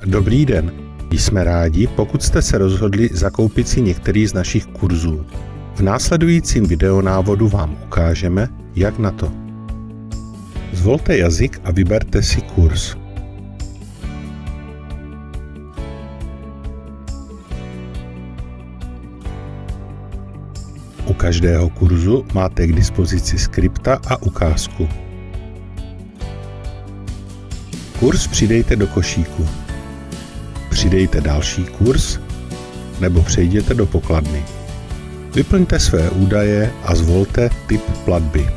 Dobrý den, jsme rádi, pokud jste se rozhodli zakoupit si některý z našich kurzů. V následujícím videonávodu vám ukážeme, jak na to. Zvolte jazyk a vyberte si kurz. U každého kurzu máte k dispozici skripta a ukázku. Kurz přidejte do košíku. Přidejte další kurz nebo přejděte do pokladny. Vyplňte své údaje a zvolte typ platby.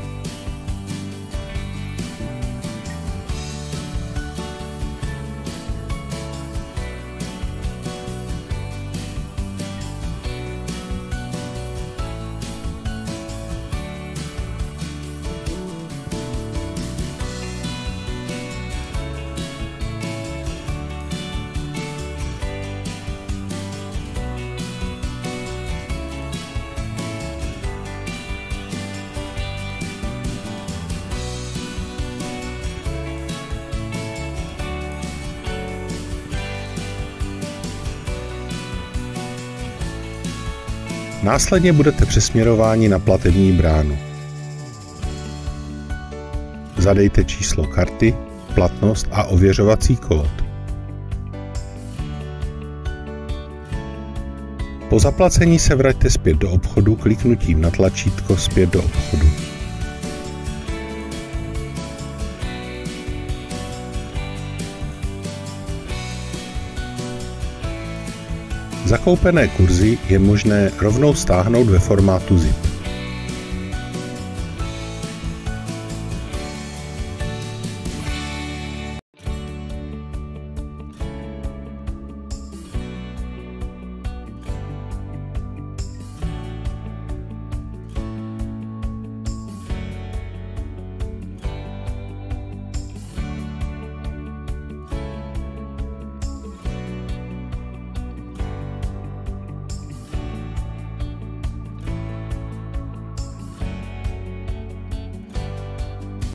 Následně budete přesměrováni na platební bránu. Zadejte číslo karty, platnost a ověřovací kód. Po zaplacení se vraťte zpět do obchodu kliknutím na tlačítko Zpět do obchodu. Zakoupené kurzy je možné rovnou stáhnout ve formátu ZIP.